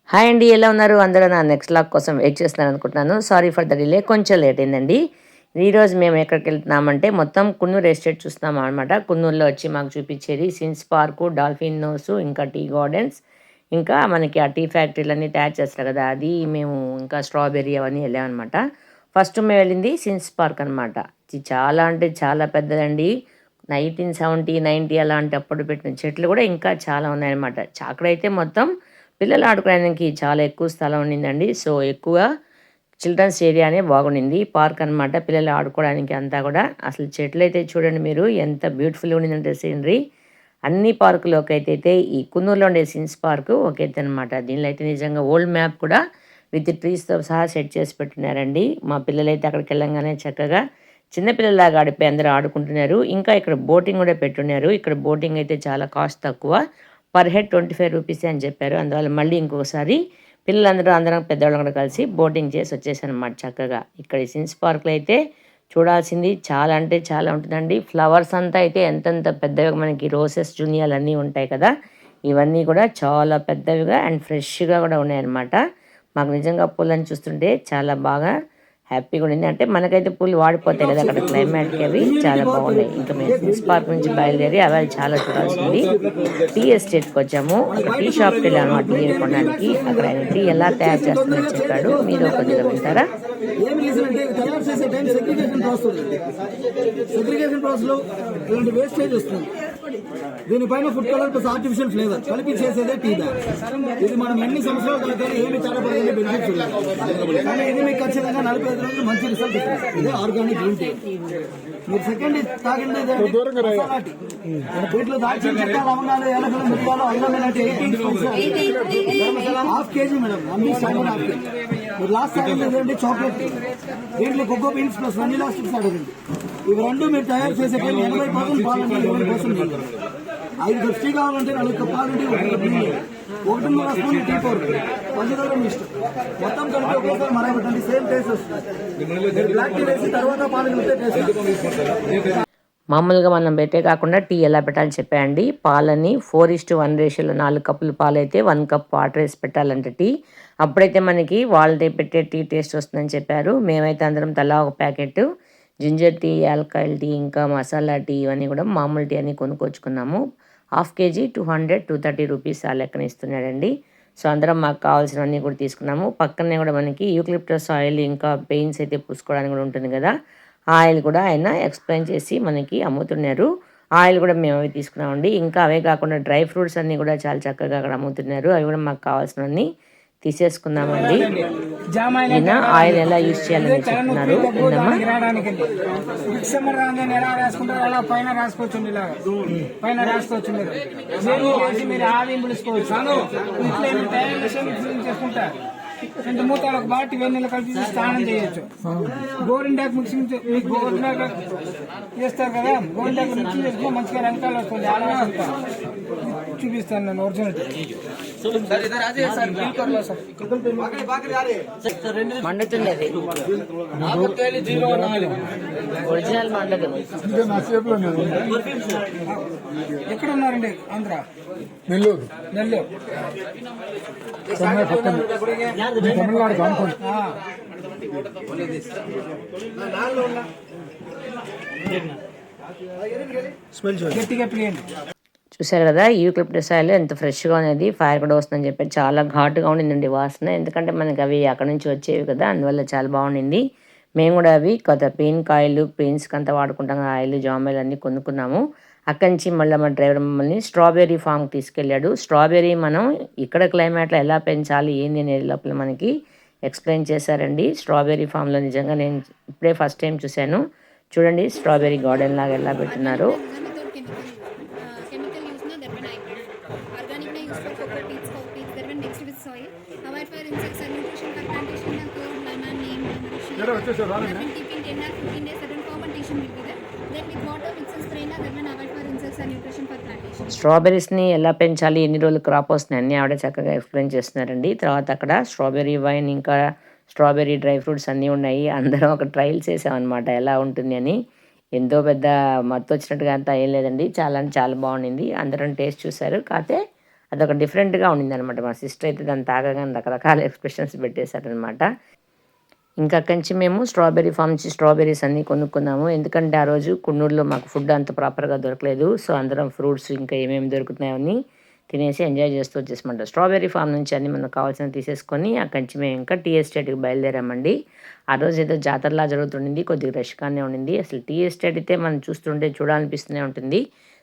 Hi అండి, ఎలా ఉన్నారు అందరూ? నా నెక్స్ట్ లాగ్ కోసం వెయిట్ చేస్తున్నాను అనుకుంటున్నాను. సారీ ఫర్ ద డిలే, కొంచెం లేట్ అయిందండి. ఈరోజు మేము ఎక్కడికి వెళ్తున్నామంటే మొత్తం కున్నూరు ఎస్టేట్ చూస్తున్నాం అనమాట. కున్నూరులో వచ్చి మాకు చూపించేది సిన్స్ పార్కు, డాల్ఫిన్ నోస్, ఇంకా టీ గార్డెన్స్, ఇంకా మనకి ఆ టీ ఫ్యాక్టరీలన్నీ తయారు చేస్తారు కదా, అది మేము ఇంకా స్ట్రాబెర్రీ అవన్నీ వెళ్ళామన్నమాట. ఫస్ట్ మేము వెళ్ళింది సిన్స్ పార్క్ అనమాట. ఇది చాలా అంటే చాలా పెద్దదండి. 1970, 90 అలాంటి అప్పుడు పెట్టిన చెట్లు కూడా ఇంకా చాలా ఉన్నాయన్నమాట. అక్కడైతే మొత్తం పిల్లలు ఆడుకోవడానికి చాలా ఎక్కువ స్థలం ఉండిందండి. సో ఎక్కువ చిల్డ్రన్స్ ఏరియానే బాగుండింది. పార్క్ అనమాట, పిల్లలు ఆడుకోవడానికి అంతా కూడా. అసలు చెట్లు అయితే చూడండి మీరు, ఎంత బ్యూటిఫుల్గా ఉండిందంటే సీనరీ. అన్ని పార్కులోకి అయితే ఈ కున్నూరులో ఉండే సిన్స్ పార్కు ఒక ఎత్తు అనమాట. దీనిలో అయితే నిజంగా ఓల్డ్ మ్యాప్ కూడా విత్ ట్రీస్తో సహా సెట్ చేసి పెట్టినారండి. మా పిల్లలైతే అక్కడికి వెళ్ళంగానే చక్కగా చిన్నపిల్లలాగా ఆడిపోయి అందరూ ఆడుకుంటున్నారు. ఇంకా ఇక్కడ బోటింగ్ కూడా పెట్టున్నారు. ఇక్కడ బోటింగ్ అయితే చాలా కాస్ట్ తక్కువ, పర్ హెడ్ 25 రూపీసే అని చెప్పారు. అందువల్ల మళ్ళీ ఇంకొకసారి పిల్లలందరూ అందరం పెద్దవాళ్ళు కూడా కలిసి బోటింగ్ చేసి వచ్చేసాను అన్నమాట. చక్కగా ఇక్కడ సిన్స్ పార్క్లో అయితే చూడాల్సింది చాలా అంటే చాలా ఉంటుందండి. ఫ్లవర్స్ అంతా అయితే ఎంతెంత పెద్దగా మనకి రోసెస్, జూనియాలు అన్నీ ఉంటాయి కదా, ఇవన్నీ కూడా చాలా పెద్దవిగా అండ్ ఫ్రెష్గా కూడా ఉన్నాయన్నమాట. మాకు నిజంగా పూలను చూస్తుంటే చాలా బాగా హ్యాపీగా ఉండింది. అంటే మనకైతే పూలు వాడిపోతాయి కదా, అక్కడ క్లైమేట్కి అవి చాలా బాగున్నాయి. ఇంకా మేము సిన్స్ పార్క్ నుంచి బయలుదేరి అవి చాలా చూడాల్సింది. టీ ఎస్టేట్కి వచ్చాము. అక్కడ టీ షాప్కి వెళ్ళాము ఆ టీ కొనడానికి. అక్కడ ఆయన టీ ఎలా తయారు చేస్తుందని చెప్పాడు. మీరు కొద్దిగా వింటారా? ఏం రీజన్ అంటే తయారు చేసే time segregation process. Segregation process లో ఇలాంటి వేస్టేజ్ వస్తుంది. దీనిపైన food colour plus artificial flavour కలిపి చేసేదే టీ బ్యాగ్. ఇది మనం ఎన్ని సంవత్సరాలు తాగితే ఏమి చాలా పడిన బెనిఫిట్స్ ఉన్నాయి. కానీ ఇది మీకు ఖచ్చితంగా 45 రోజులు మంచి రిజల్ట్ ఇస్తుంది. ఇదే ఆర్గానిక్ గ్రీన్ టీ. మీరు సెకండ్ తాగింది వీటిలో దాల్చిన చెక్క, లవంగాలు, ఏలకలు, ముక్కలు, అల్లం ఇలాంటి హాఫ్ కేజీ మేడం. అన్ని స్టాండర్డ్ హాఫ్ కేజీ. మీరు లాస్ట్ తాగింది ఏంటంటే చాక్లెట్. దీంట్లో cocoa beans plus vanilla sticks అడగండి. ఇవి రెండు మీరు తయారు చేసే 80% పాలంటే 20% 5 కప్స్ టీ కావాలంటే 4 కప్ పాలంటే 1.5 స్పూన్ టీ పౌడర్, పంచదార ఇష్టం మొత్తం కలిపి ఒకేసారి మరగబెట్టండి. సేమ్ టేస్ట్ వస్తుంది. బ్లాక్ టీ వేసి తర్వాత పాలు కలిపితే టేస్ట్. మామూలుగా మనం పెట్టే కాకుండా టీ ఎలా పెట్టాలని చెప్పాయండి. పాలని 4:1 రేషియోలో 4 కప్పులు పాలు అయితే 1 కప్ వాటర్ వేసి పెట్టాలంటే టీ. అప్పుడైతే మనకి వాళ్ళే పెట్టే టీ టేస్ట్ వస్తుందని చెప్పారు. మేమైతే అందరం తలా ఒక ప్యాకెట్ జింజర్ టీ, యాలకాయల టీ, ఇంకా మసాలా టీ, ఇవన్నీ కూడా మామూలు టీ అని కొనుక్కొచ్చుకున్నాము. హాఫ్ కేజీ 230 రూపీస్ ఆ లెక్కన ఇస్తున్నాడండి. సో అందరం మాకు కావాల్సినవన్నీ కూడా తీసుకున్నాము. పక్కనే కూడా మనకి యూకలిప్టస్ ఆయిల్, ఇంకా పెయిన్స్ అయితే పూసుకోవడానికి కూడా ఉంటుంది కదా, ఆయిల్ కూడా ఆయన ఎక్స్ప్లెయిన్ చేసి మనకి అమ్ముతున్నారు. ఆయిల్ కూడా మేము అవి తీసుకున్నామండి. ఇంకా అవే కాకుండా డ్రై ఫ్రూట్స్ అన్నీ కూడా చాలా చక్కగా అక్కడ అమ్ముతున్నారు. అవి కూడా మాకు కావాల్సినవన్నీ తీసేసుకున్నామండి. ఈయన ఆయిల్ ఎలా యూజ్ చేయాలని చెప్తున్నారు. రెండు మూతాలకు బాటి వెన్నెల కలిపి స్నానం చేయొచ్చు. గోరింటాకు మిక్సింగ్ గోరింటాకు చేస్తారు కదా, గోరింటాకు మిక్సింగ్ చేసుకుని మంచిగా వెనకాల వస్తుంది. చూపిస్తాను నేను ఒరిజినల్ మండుతుంది. ఒరిజినల్ మండదు. ఎక్కడ ఉన్నారండి? ఆంధ్ర, నెల్లూరు. చూసారు కదా యూకలిప్టస్ ఆయిల్ ఎంత ఫ్రెష్గా ఉన్నది. ఫైర్ కూడా వస్తుందని చెప్పి చాలా ఘాటుగా ఉండిందండి వాసన. ఎందుకంటే మనకి అవి అక్కడ నుంచి వచ్చేవి కదా, అందువల్ల చాలా బాగుండింది. మేము కూడా అవి కొత్త పెయిన్ కాయలు, పెయిన్స్కి అంతా వాడుకుంటాం ఆయిల్, జామాయిల్ అన్నీ కొనుక్కున్నాము. అక్కడి నుంచి మళ్ళీ మా డ్రైవర్ మమ్మల్ని స్ట్రాబెర్రీ ఫామ్కి తీసుకెళ్ళాడు. స్ట్రాబెర్రీ మనం ఇక్కడ క్లైమేట్లో ఎలా పెంచాలి ఏంది అనేది లోపల మనకి ఎక్స్ప్లెయిన్ చేశారండి. స్ట్రాబెర్రీ ఫామ్లో నిజంగా నేను ఇప్పుడే ఫస్ట్ టైం చూశాను. చూడండి స్ట్రాబెర్రీ గార్డెన్ లాగా ఎలా పెట్టున్నారు. స్ట్రాబెర్రీస్ని ఎలా పెంచాలి, ఎన్ని రోజులు క్రాప్ వస్తున్నాయి అన్నీ ఆవిడ చక్కగా ఎక్స్ప్లెయిన్ చేస్తున్నారండి. తర్వాత అక్కడ స్ట్రాబెర్రీ వైన్, ఇంకా స్ట్రాబెర్రీ డ్రై ఫ్రూట్స్ అన్నీ ఉన్నాయి. అందరం ఒక ట్రయల్స్ చేసామన్నమాట ఎలా ఉంటుంది అని. ఎంతో పెద్ద మత్తు వచ్చినట్టుగా అంతా ఏం లేదండి, చాలా అంటే చాలా బాగుండింది. అందరం టేస్ట్ చూశారు. కాకపోతే అదొక డిఫరెంట్గా ఉండిందనమాట. మా సిస్టర్ అయితే దాన్ని తాగగానే రకరకాల ఎక్స్ప్రెషన్స్ పెట్టేశారనమాట. ఇంకా అక్కడి నుంచి మేము స్ట్రాబెర్రీ ఫామ్ నుంచి స్ట్రాబెర్రీస్ అన్నీ కొనుక్కున్నాము. ఎందుకంటే ఆ రోజు కున్నూరులో మాకు ఫుడ్ అంత ప్రాపర్గా దొరకలేదు. సో అందరం ఫ్రూట్స్ ఇంకా ఏమేమి దొరుకుతున్నాయని తినేసి ఎంజాయ్ చేస్తూ వచ్చేసమంట. స్ట్రాబెర్రీ ఫామ్ నుంచి అన్ని మనకు కావాల్సినవి తీసేసుకొని అక్కడి నుంచి మేము ఇంకా టీ ఎస్టేట్కి బయలుదేరామండి. ఆ రోజు ఏదో జాతరలా జరుగుతుండింది, కొద్దిగా రష్గానే ఉండింది. అసలు టీ ఎస్టేట్ అయితే మనం చూస్తుంటే చూడాలనిపిస్తూనే ఉంటుంది.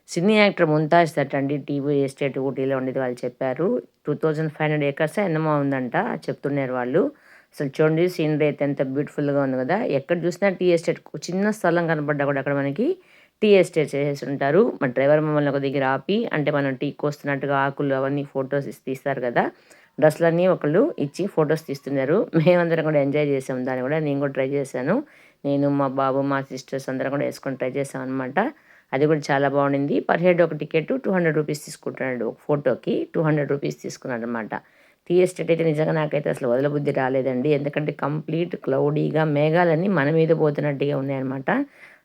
సినీ యాక్టర్ ముంతాజ్ దట్ అండి టీ ఎస్టేట్ ఊటీలో ఉండేది వాళ్ళు చెప్పారు. 2500 ఏకర్స్ ఎన్నమో ఉందంట చెప్తున్నారు వాళ్ళు. అసలు చూడండి సీనరీ అయితే ఎంత బ్యూటిఫుల్గా ఉంది కదా. ఎక్కడ చూసినా టీ ఎస్టేట్, చిన్న స్థలం కనపడ్డా కూడా అక్కడ మనకి టీ ఎస్టేట్ చేసేసి ఉంటారు. మా డ్రైవర్ మమ్మల్ని ఒక దగ్గర ఆపి, అంటే మనం టీ కోస్తున్నట్టుగా ఆకులు అవన్నీ ఫొటోస్ తీస్తారు కదా, డ్రెస్సులన్నీ ఒకళ్ళు ఇచ్చి ఫొటోస్ తీస్తున్నారు. మేమందరం కూడా ఎంజాయ్ చేసాం దాన్ని కూడా. నేను కూడా ట్రై చేశాను. నేను, మా బాబు, మా సిస్టర్స్ అందరం కూడా వేసుకొని ట్రై చేసాం అనమాట. అది కూడా చాలా బాగుండింది. పర్ హెడ్ ఒక టికెట్ 200 రూపీస్ తీసుకుంటున్నాడు. ఒక ఫోటోకి 200 రూపీస్ తీసుకున్నాడు అనమాట. టీ ఎస్టేట్ అయితే నిజంగా నాకైతే అసలు వదలబుద్ధి రాలేదండి. ఎందుకంటే కంప్లీట్ క్లౌడీగా మేఘాలన్నీ మన మీద పోతున్నట్టుగా ఉన్నాయన్నమాట.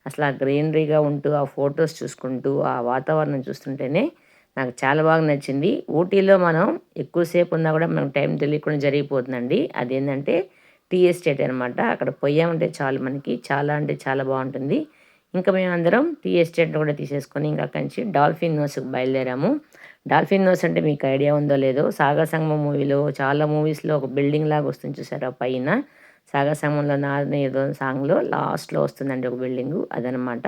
అసలు ఆ గ్రీనరీగా ఉంటూ ఆ ఫొటోస్ చూసుకుంటూ ఆ వాతావరణం చూస్తుంటేనే నాకు చాలా బాగా నచ్చింది. ఊటీలో మనం ఎక్కువసేపు ఉన్నా కూడా మనకు టైం తెలియకుండా జరిగిపోతుందండి. అదేంటంటే టీ ఎస్టేట్ అనమాట. అక్కడ పోయామంటే చాలు మనకి చాలా అంటే చాలా బాగుంటుంది. ఇంకా మేమందరం టీ ఎస్టేట్ కూడా తీసేసుకొని ఇంకా అక్కడి నుంచి డాల్ఫిన్ నోస్కి బయలుదేరాము. డాల్ఫిన్ నోస్ అంటే మీకు ఐడియా ఉందో లేదో, సాగర్ సంగమం మూవీలో చాలా మూవీస్లో ఒక బిల్డింగ్ లాగా వస్తుంది చూసారా పైన. సాగర్ సంగమంలో నాదని ఏదో సాంగ్లో లాస్ట్లో వస్తుందండి ఒక బిల్డింగు, అదనమాట.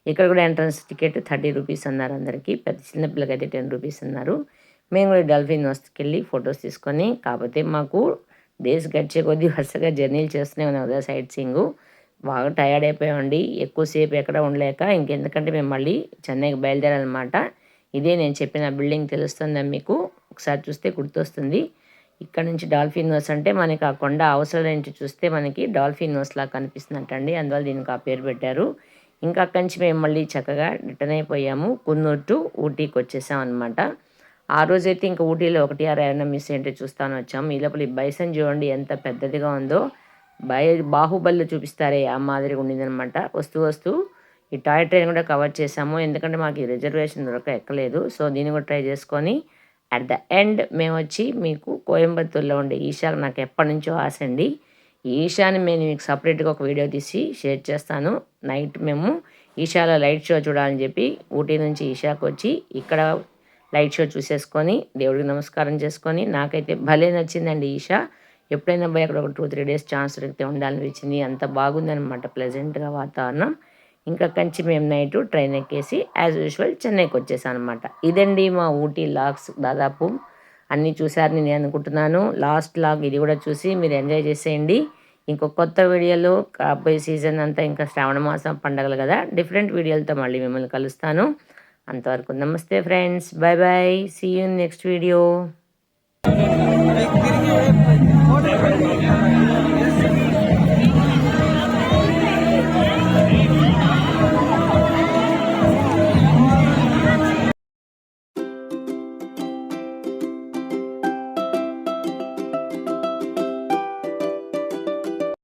ఇక్కడ కూడా ఎంట్రన్స్ టికెట్ 30 రూపీస్ అన్నారు అందరికీ. పెద్ద చిన్నపిల్లకి అయితే 10 రూపీస్ అన్నారు. మేము కూడా డాల్ఫిన్ నోస్కి వెళ్ళి ఫొటోస్ తీసుకొని, కాకపోతే మాకు డేస్ గడిచే కొద్దీ వరుసగా జర్నీలు చేస్తూనే ఉన్నాం కదా సైట్ సీయింగు. బాగా టయర్డ్ అయిపోయామండి. ఎక్కువసేపు ఎక్కడ ఉండలేక ఇంకెందుకంటే మేము మళ్ళీ చెన్నైకి బయలుదేరాలన్నమాట. ఇదే నేను చెప్పిన బిల్డింగ్ తెలుస్తుందా మీకు? ఒకసారి చూస్తే గుర్తొస్తుంది. ఇక్కడ నుంచి డాల్ఫిన్ నోస్ అంటే మనకి ఆ కొండ అవసరం నుంచి చూస్తే మనకి డాల్ఫిన్ నోస్ లాగా కనిపిస్తుందంటండి. అందువల్ల దీనికి ఆ పేరు పెట్టారు. ఇంకా అక్కడి నుంచి మేము మళ్ళీ చక్కగా రిటర్న్ అయిపోయాము. కున్నూరు టు ఊటీకి వచ్చేసాం అనమాట. ఆ రోజైతే ఇంకా ఊటీలో 1 ఏమైనా మిస్ ఏంటో చూస్తాను వచ్చాము. ఈ లోపల ఈ బైసన్ చూడండి ఎంత పెద్దదిగా ఉందో. బాహుబలిలో చూపిస్తారే ఆ మాదిరిగా ఉండిందనమాట. వస్తూ వస్తూ ఈ టాయ్ ట్రైన్ కూడా కవర్ చేసాము. ఎందుకంటే మాకు ఈ రిజర్వేషన్ ఎక్కలేదు. సో దీన్ని కూడా ట్రై చేసుకొని అట్ ద ఎండ్ మేము వచ్చి మీకు కోయంబత్తూర్లో ఉండే ఈషాకు నాకు ఎప్పటి నుంచో ఆశ అండి. ఈ ఈషాని నేను మీకు సపరేట్గా ఒక వీడియో తీసి షేర్ చేస్తాను. నైట్ మేము ఈషాలో లైట్ షో చూడాలని చెప్పి ఊటీ నుంచి ఈషాకు వచ్చి ఇక్కడ లైట్ షో చూసేసుకొని దేవుడికి నమస్కారం చేసుకొని నాకైతే భలే నచ్చిందండి ఈషా. ఎప్పుడైనా పోయి అక్కడ ఒక 2-3 డేస్ ఛాన్స్ దొరికితే ఉండాలనిపించింది. అంత బాగుందనమాట ప్లెజెంట్గా వాతావరణం. ఇంకా కంచి మేము నైట్ ట్రైన్ ఎక్కేసి యాజ్ యూజువల్ చెన్నైకి వచ్చేసాను అనమాట. ఇదండి మా ఊటీ లాగ్స్. దాదాపు అన్నీ చూసారని నేను అనుకుంటున్నాను. లాస్ట్ లాగ్ ఇది కూడా చూసి మీరు ఎంజాయ్ చేసేయండి. ఇంకో కొత్త వీడియోలో రాబోయే సీజన్ అంతా ఇంకా శ్రావణ మాసం పండగలు కదా, డిఫరెంట్ వీడియోలతో మళ్ళీ మిమ్మల్ని కలుస్తాను. అంతవరకు నమస్తే friends, bye bye, see you next video.